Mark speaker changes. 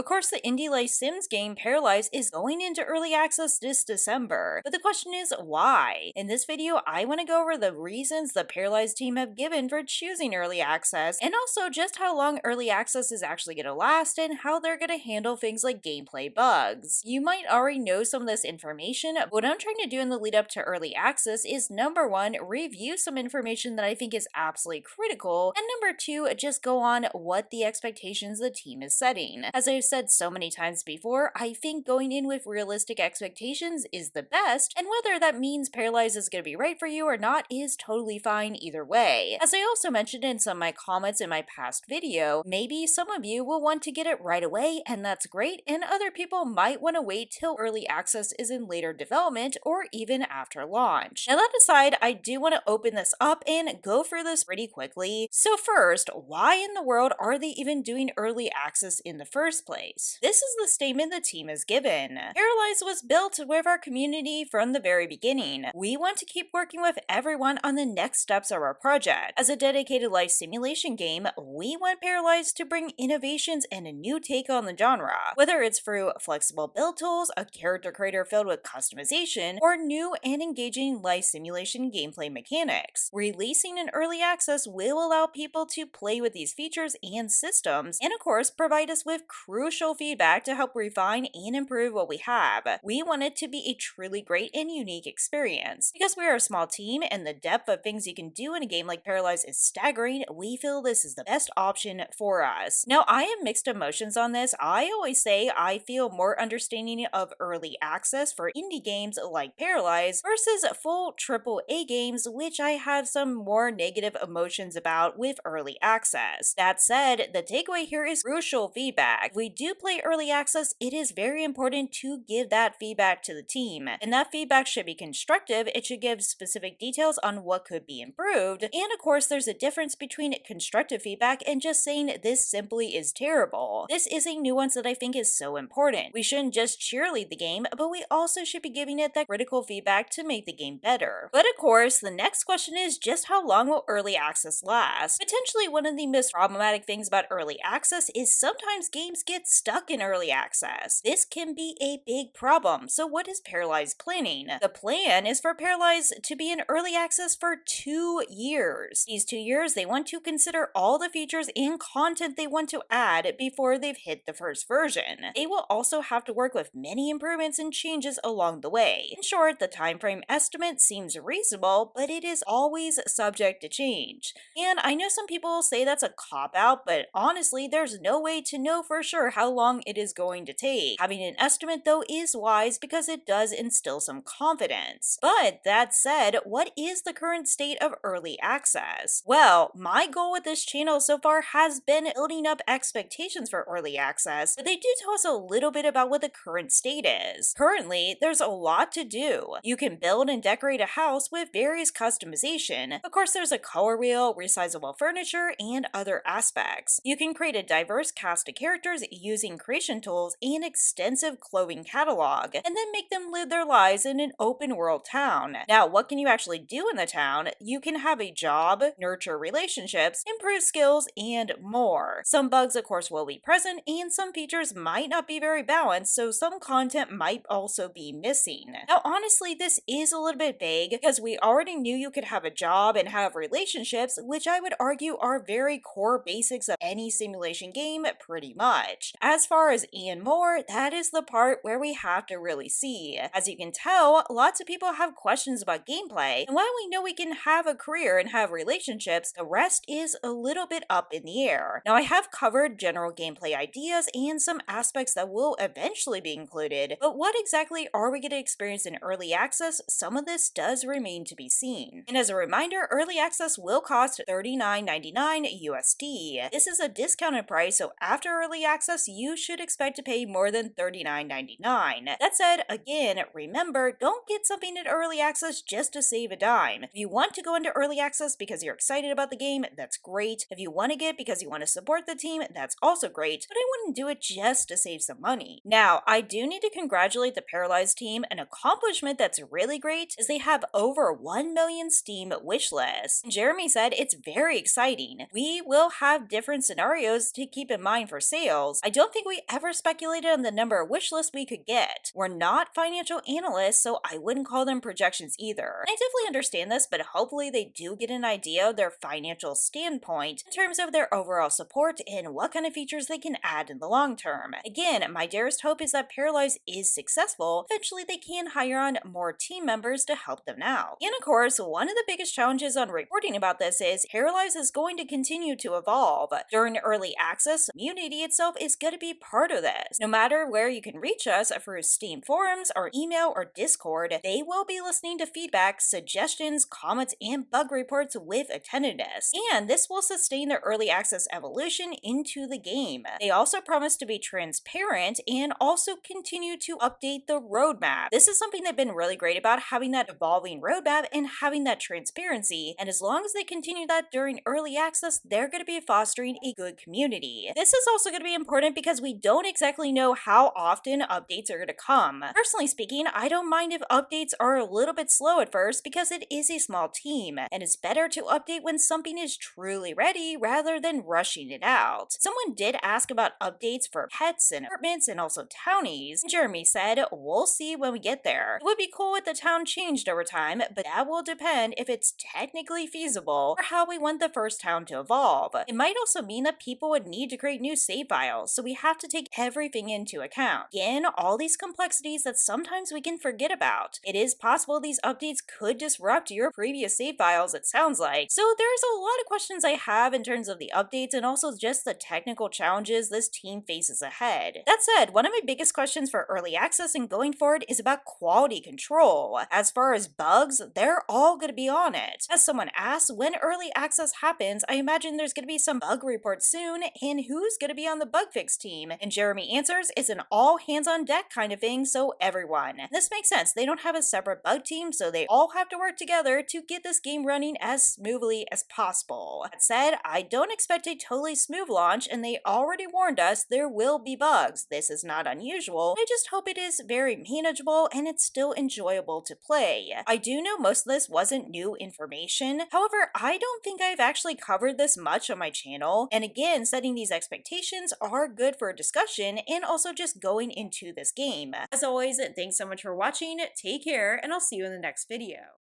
Speaker 1: Of course, the indie-like Sims game Paralives is going into early access this December, but the question is why? In this video, I want to go over the reasons the Paralives team have given for choosing early access, and also just how long early access is actually going to last and how they're going to handle things like gameplay bugs. You might already know some of this information, but what I'm trying to do in the lead up to early access is number one, review some information that I think is absolutely critical, and number two, just go on what the expectations the team is setting. As I've said so many times before, I think going in with realistic expectations is the best, and whether that means Paralyze is going to be right for you or not is totally fine either way. As I also mentioned in some of my comments in my past video, maybe some of you will want to get it right away, and that's great, and other people might want to wait till early access is in later development or even after launch. Now that aside, I do want to open this up and go through this pretty quickly. So first, why in the world are they even doing early access in the first place? This is the statement the team has given. Paralyze was built with our community from the very beginning. We want to keep working with everyone on the next steps of our project. As a dedicated life simulation game, we want Paralyze to bring innovations and a new take on the genre. Whether it's through flexible build tools, a character creator filled with customization, or new and engaging life simulation gameplay mechanics. Releasing in early access will allow people to play with these features and systems, and of course provide us with crucial feedback to help refine and improve what we have. We want it to be a truly great and unique experience. Because we are a small team and the depth of things you can do in a game like Paralyze is staggering, we feel this is the best option for us. Now, I have mixed emotions on this. I always say I feel more understanding of early access for indie games like Paralyze versus full AAA games, which I have some more negative emotions about with early access. That said, the takeaway here is crucial feedback. If we do play early access, it is very important to give that feedback to the team, and that feedback should be constructive. It should give specific details on what could be improved, and of course there's a difference between constructive feedback and just saying this simply is terrible. This is a nuance that I think is so important. We shouldn't just cheerlead the game, but we also should be giving it that critical feedback to make the game better. But of course, the next question is just how long will early access last? Potentially one of the most problematic things about early access is sometimes games get stuck in early access. This can be a big problem, so what is Paralyze planning? The plan is for Paralyze to be in early access for 2 years. These 2 years, they want to consider all the features and content they want to add before they've hit the first version. They will also have to work with many improvements and changes along the way. In short, the timeframe estimate seems reasonable, but it is always subject to change. And I know some people say that's a cop-out, but honestly, there's no way to know for sure how long it is going to take. Having an estimate, though, is wise because it does instill some confidence. But that said, what is the current state of early access? Well, my goal with this channel so far has been building up expectations for early access, but they do tell us a little bit about what the current state is. Currently, there's a lot to do. You can build and decorate a house with various customization. Of course, there's a color wheel, resizable furniture, and other aspects. You can create a diverse cast of characters using creation tools and extensive clothing catalog, and then make them live their lives in an open world town. Now, what can you actually do in the town? You can have a job, nurture relationships, improve skills, and more. Some bugs, of course, will be present, and some features might not be very balanced, so some content might also be missing. Now, honestly, this is a little bit vague because we already knew you could have a job and have relationships, which I would argue are very core basics of any simulation game pretty much. As far as and more, that is the part where we have to really see. As you can tell, lots of people have questions about gameplay, and while we know we can have a career and have relationships, the rest is a little bit up in the air. Now, I have covered general gameplay ideas and some aspects that will eventually be included, but what exactly are we going to experience in early access? Some of this does remain to be seen. And as a reminder, early access will cost $39.99 USD. This is a discounted price, so after early access, you should expect to pay more than $39.99. That said, again, remember, don't get something in early access just to save a dime. If you want to go into early access because you're excited about the game, that's great. If you want to get because you want to support the team, that's also great, but I wouldn't do it just to save some money. Now, I do need to congratulate the Paralyzed team. An accomplishment that's really great is they have over 1 million Steam wishlists. Jeremy said it's very exciting. We will have different scenarios to keep in mind for sales. I don't think we ever speculated on the number of wish lists we could get. We're not financial analysts, so I wouldn't call them projections either. I definitely understand this, but hopefully they do get an idea of their financial standpoint in terms of their overall support and what kind of features they can add in the long term. Again, my dearest hope is that Paralives is successful. Eventually, they can hire on more team members to help them out. And of course, one of the biggest challenges on reporting about this is Paralives is going to continue to evolve. During early access, the community itself is going to be part of this. No matter where you can reach us through Steam forums or email or Discord, they will be listening to feedback, suggestions, comments, and bug reports with attentiveness. And this will sustain their early access evolution into the game. They also promise to be transparent and also continue to update the roadmap. This is something they've been really great about, having that evolving roadmap and having that transparency. And as long as they continue that during early access, they're going to be fostering a good community. This is also going to be important because we don't exactly know how often updates are going to come. Personally speaking, I don't mind if updates are a little bit slow at first because it is a small team, and it's better to update when something is truly ready rather than rushing it out. Someone did ask about updates for pets and apartments and also townies. Jeremy said, "We'll see when we get there. It would be cool if the town changed over time, but that will depend if it's technically feasible or how we want the first town to evolve. It might also mean that people would need to create new save files, so we have to take everything into account. Again, all these complexities that sometimes we can forget about. It is possible these updates could disrupt your previous save files, it sounds like. So there's a lot of questions I have in terms of the updates and also just the technical challenges this team faces ahead. That said, one of my biggest questions for early access and going forward is about quality control. As far as bugs, they're all going to be on it. As someone asked, when early access happens, I imagine there's going to be some bug reports soon, and who's going to be on the bug fix team? And Jeremy answers, it's an all hands on deck kind of thing, so everyone. This makes sense. They don't have a separate bug team, so they all have to work together to get this game running as smoothly as possible. That said, I don't expect a totally smooth launch, and they already warned us there will be bugs. This is not unusual. I just hope it is very manageable and it's still enjoyable to play. I do know most of this wasn't new information. However, I don't think I've actually covered this much on my channel. And again, setting these expectations are good for a discussion and also just going into this game. As always, thanks so much for watching. Take care, and I'll see you in the next video.